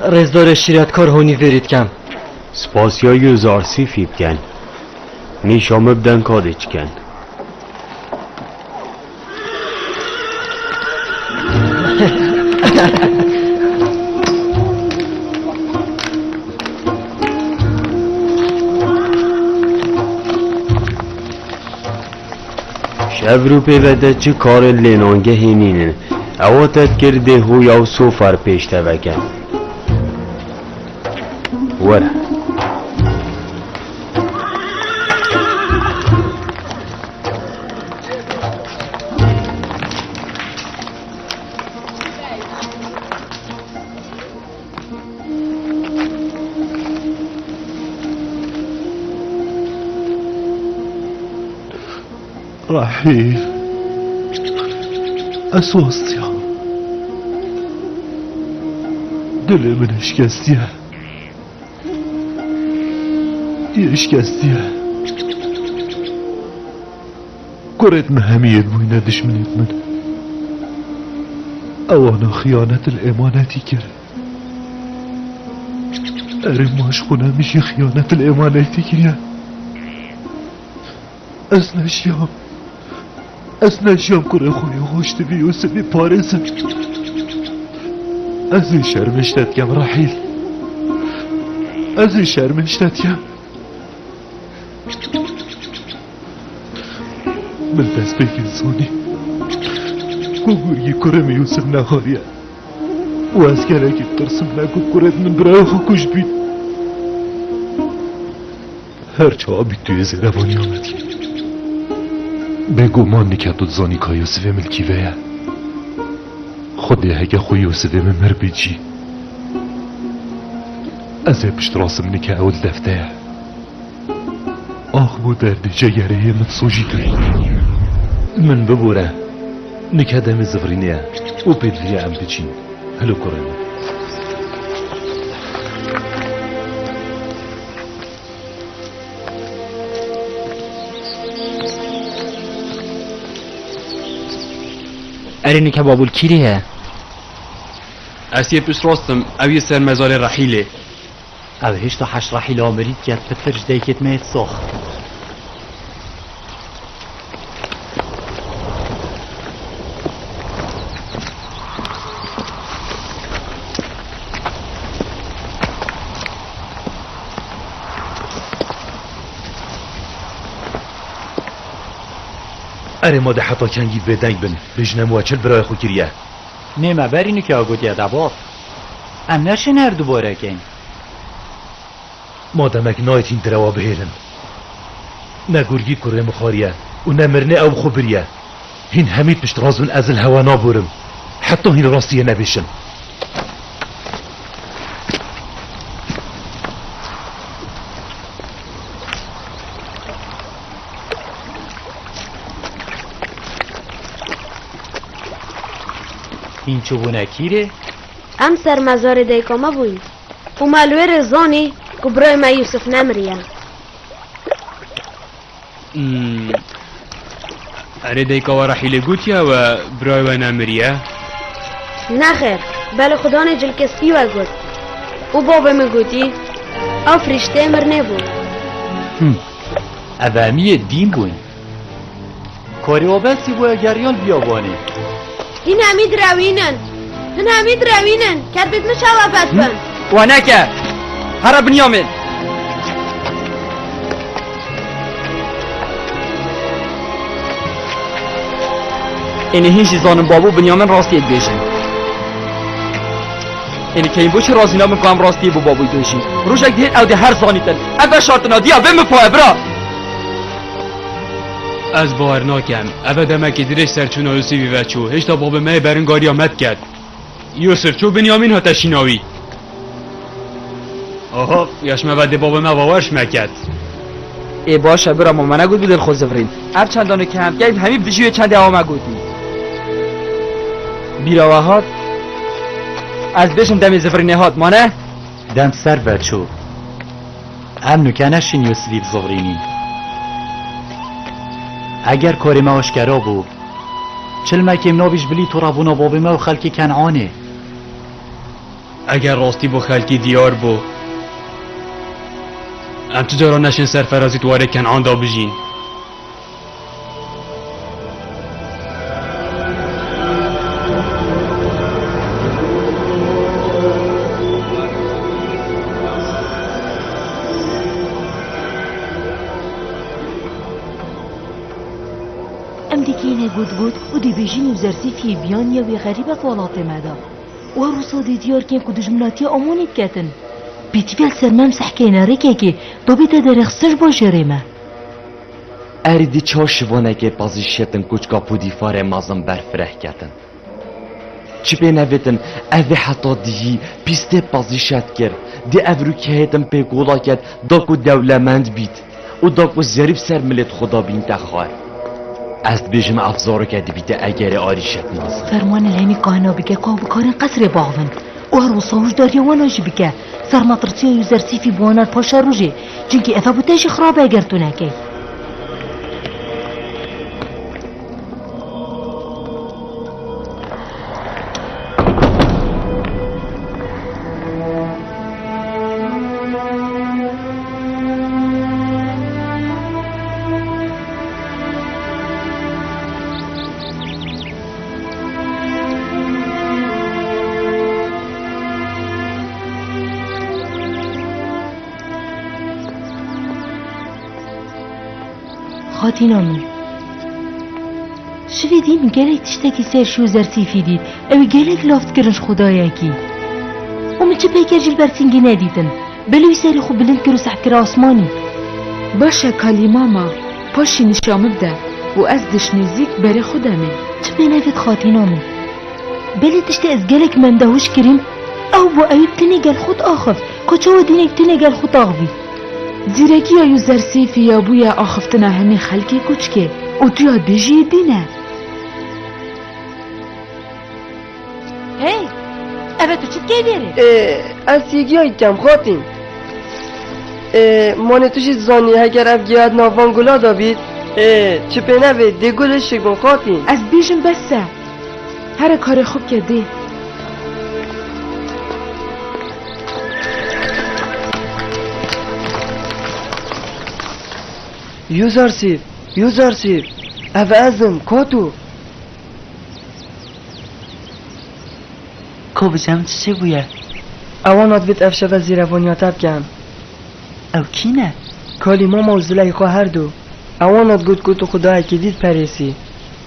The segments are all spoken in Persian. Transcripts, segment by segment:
رزدار شیرتکار هونی ورید کم سپاسیای زارسی فیب کن نیشام بدن کادش کن شب رو پیوده چه کار لینانگه هینینن اواتت کرده هوی او سوفر پیشته وکن وره رحيل اسواستيا دل من اشکستیه اشکستیه قريت مهميت بوينة دشمنت من اوانا خيانة الامانتي كر ارم ماشخونا مشي خيانة الامانتي كريا اسنشيام كره خوي خوشت بي يوسفي باريس ازي شرمشتت كم رحيل ازي شرمشتت كم من دست بك انساني كوغوري كرم يوسف نهاريا واسكرك ترسم نكو كرت من برای خوش بيت هرچا بيت توی زرباني آمد بگو نکتود زانی که یوسف ملکی ویه خودی هکه خوی یوسف ممر بیجی از پشت راسم نکه اول دفته آخ بو درد جگره متصوجی کری من ببوره نکه دم زفرینیه او پیدویه ام بچین هلو کرنه ارینی که بابول کیریه اسیه پشت راستم اوی سر مزار رحیله او هشتا 8 رحیل آمرید که پترج دیکت میت ساخ اره ما ده حتا کنگی بدنگ بن بجنم و چل برای خو کریه نیمه برینو که آگود یه دبار ام نشین هر دوباره کن ما دمک نایتین دروا بهیرن نگرگی کره مخاریه و نمرنه او خبریه هین همید پشت رازون از الهوا نابورم حتی هین راستیه نبیشن این چوبونه کیره؟ ام سر مزار دیکاما بوین و مالوی رزانی که برای ما یوسف نمریه اره دیکا و رحیله گوتیا و برای و نمریه نخیر بله خدا نجل کستی و گود و بابا مگوتی او فرشته مرنه بود اوهمی دین بوین کاری آبستی بویا گریان بیابانی این همید روینن این همید روینن کت بیت مشاوه پس بند و نکه هر بنیامین اینه هیچ زانم بابو بنیامین راستیت بیشن اینه که این بوش رازینا میکنم راستی بو بابوی بیشن روشک دید او ده هر زانیتن اوه شارتنا دیا به مپاه برا از باور ناکم اوه دمک دیرش سرچون آیوسی بی وچو هشتا باب مه برنگاری آمد کرد یوسف چو بنیامین ها تشیناوی آها یاشمه وده باب مه باورش مکد ای باشه برا ما نگود بیدل خود زفرین هر چندانه که هم گیب همین بجیوی چند اوه مگودی بیراوه هات از بشم دمی زفرینه هات مانه دم سر بچو ام نکنشین یوسفی بزغرینی اگر کاری ما اشکرا بو چل مکیم نابیش بلی تو رابونا بابی ما و خلکی کنعانه اگر راستی بو خلکی دیار بو ام تجارا نشن سرفرازی تواره کنعان دا بجین. ام دیکینه گود و دی بیجین و زرسیفی بیان یا وی غریبه فالات مدا و روسا دی دیار کن که دجمناتی آمونید کتن بیتی بیل سرمم سحکینه رکه که دو بیت درخصش باشه ما اردی چاشوانه که بازی شتن کچکا پودی فاره مازم برفره کتن چی به نویتن اوه حتا دیهی پیسته بازی شد کرد دی افرو که هیتن پی گولا کد داکو دولمند بید و داکو زریب سر ملت خدا بین تخوار از بیجم افزارو کدی بیده اگر آری شد نازم فرمان الهمی کهنا بگه که بکارن قصر باغن و هر وصاوش داری واناجی بگه سر مطرطی و زرسیفی بوانار پاشا روژه جنکی اثا بوتش خرابه اگر تو نکی خاتینا من شوی دیم گلک تشتکی سرشو زرسیفی دید اوی گلک لافت کرنش خدایا کی و من چه پیکر جل برسینگی ندیدن بلوی سری خوب بلند کرو سحب کرا آسمانی باشه کالی ماما پاشی نشامد ده و از دشنزیک بری خودمه چه بینوید خاتینا من بلی تشتی از گلک من دهوش کریم او با اوی بتنی گل خود آخف کچه و دینک تنی گل خود آخوی زیرکی یا زرسیفی یا بویا آخفتنا همه خلکی کچکه و تو یاد بیجی دینه هی اوه تو چید که بیره؟ از یکی های کم خاتیم مانه توشی زانی اگر اف گیاد ناوان گلا دابید چه پینه به ده گلش شگون خاتیم از بیجم بسه هر کار خوب کرده یوزارسیف اوه ازم کاتو کو بجم چه بویه؟ اوانات بیت افشه و زیروانیاتب کم او کینه؟ کالی ماما و زلیخا هر دو اوانات گوت خدای که دید پریسی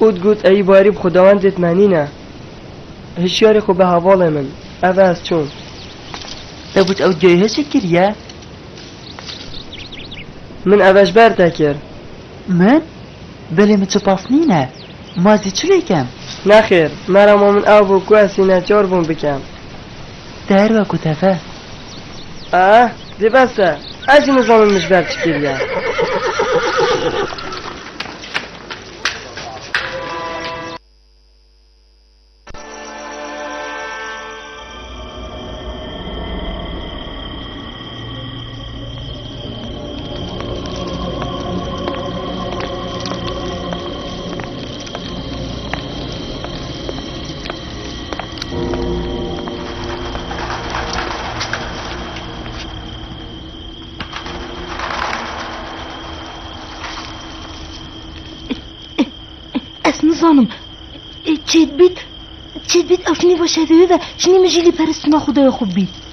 گوت ای باریب خداوندت منینه هشیاری خوب به حوال من اوه از چون دبوت او جایه چه کریه؟ من اوش بر تکر من؟ بله من چه پاس نینه مازی چه بکم؟ نخیر مرا ما من او بکو از سینه چار بون بکم در و کتفه دی بسته از این نظام مشبر چکریه نزانم چید بیت او شنی باشه دوی و شنی مجیلی پرستونا خدای خوب بید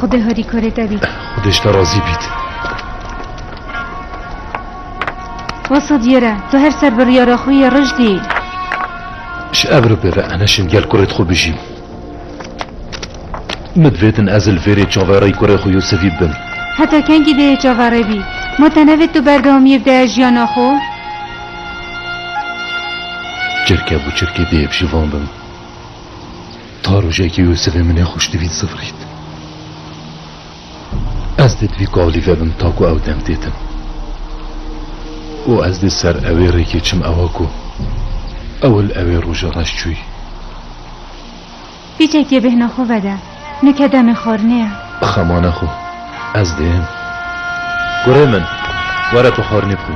خدا هاری کاره دوید خودش نرازی بید واسه دیره تو هر سر بر یارا خوی رجدی ش ابرو بره انشم گل کرد خوب بجیم مدویدن از الفیری چاوری کره خو یوسفی بم حتی کنگی ده چاوره بی ما تنوید تو بردامی ده جیانا خو؟ چرکه بو چرکه دیب جوان بم تا روژه که یوسف منه خوش دوید صفرید از دید وی قالیوه بم تاکو او دم دیتم و از دید سر اوی ریکی چم اواکو اول اوی روژه راش چوی بیچه که بهنا خو بده نکدم خارنه خمانه خو از دیم گره من وره تو خارنه بخوی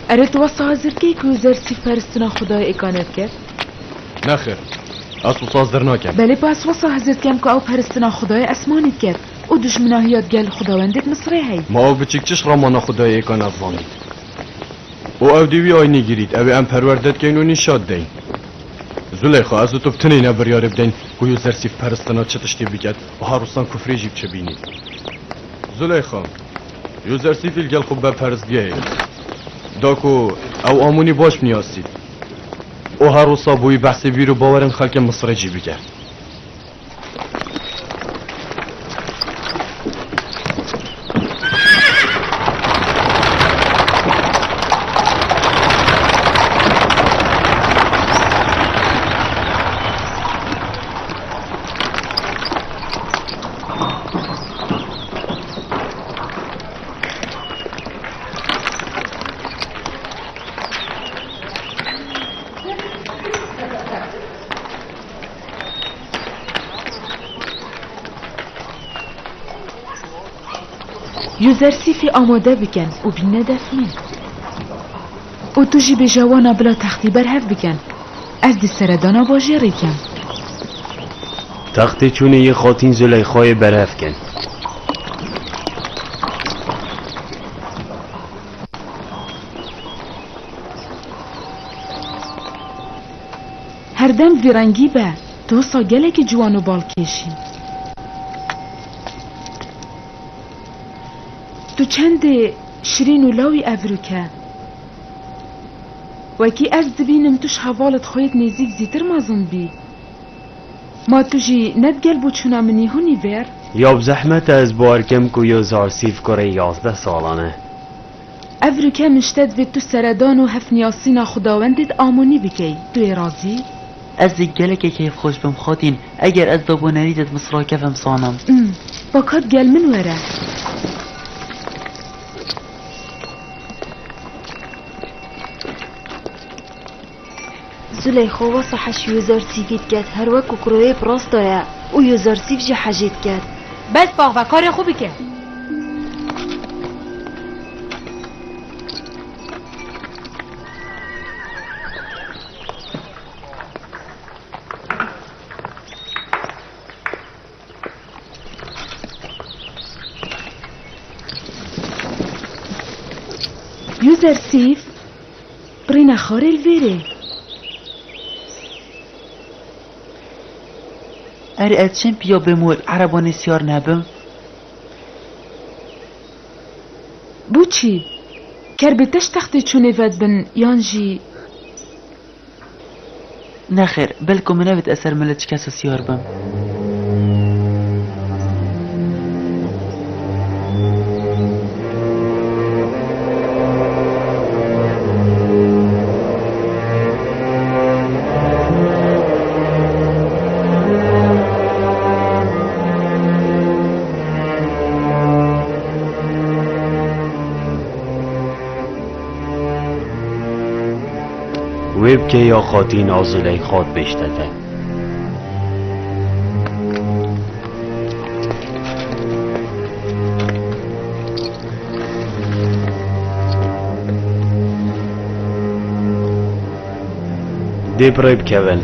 اره تو واسه حاضر که یوزر سیف پرستنا خدای اکانت کرد؟ نخیر اصو سازدر ناکم بله پس واسه حاضر کم که او پرستنا خدای اسمانیت کرد و دشمناهیات گل خداوندت مصره هی ما او بچکچش رامانا خدای اکانت زانید او دیوی آینی گیرید او ام پروردت که اینو نشاد دین زلیخا از تو بتنی نبریاره بدین که یوزر سیف پرستنا چتشتی بگد و هاروستان کفری جیب چه بینید زلیخا یوزر سیف الگل خوب به پرستگه داکو او آمونی باش نیاستید او هر روزا بوی بحث بیرو باورن خلق مصر جی بگرد یوزر سیفی آماده بکن و بینه دفنه و تو جی به جوانا بلا تختی برهف بکن از دی سردانا باجه ریکن تخت چونه یه خاطین زلیخای برف کن هر دم ویرنگی به تو ساگله که جوانو بال کشی تو چند شرین و لاوی افروکه وکی از دبینم توش حوالت خویت نزیک زیتر مازن بی ما تو جی ندگل بو چونا منی هونی بر یا بزحمت از بارکم که یوزار سیف کره 11 سالانه افروکه مشتد به تو سردان و هفنیاسینا خداوندت آمونی بکی توی رازی؟ از دیگله که کیف خوش بم خاطین اگر از دابو نریدت مصراکفم سانم باکات گل من وره زلیخا واسه حش یوزر سیفیت کرد هر وکو کروی پراستایا و یوزر سیف جه حجیت کرد بس باغ و کار خوبی که یوزر سیف برین خار الویره اری از چند بیا بمول عربان سیار نبم بو چی؟ کربتش تختی چونه ود بن یانجی نخیر بلکو منوید اثر ملت کسو سیار بم ویب که یا خاطین آزولی خواد بشتده دی برایب کول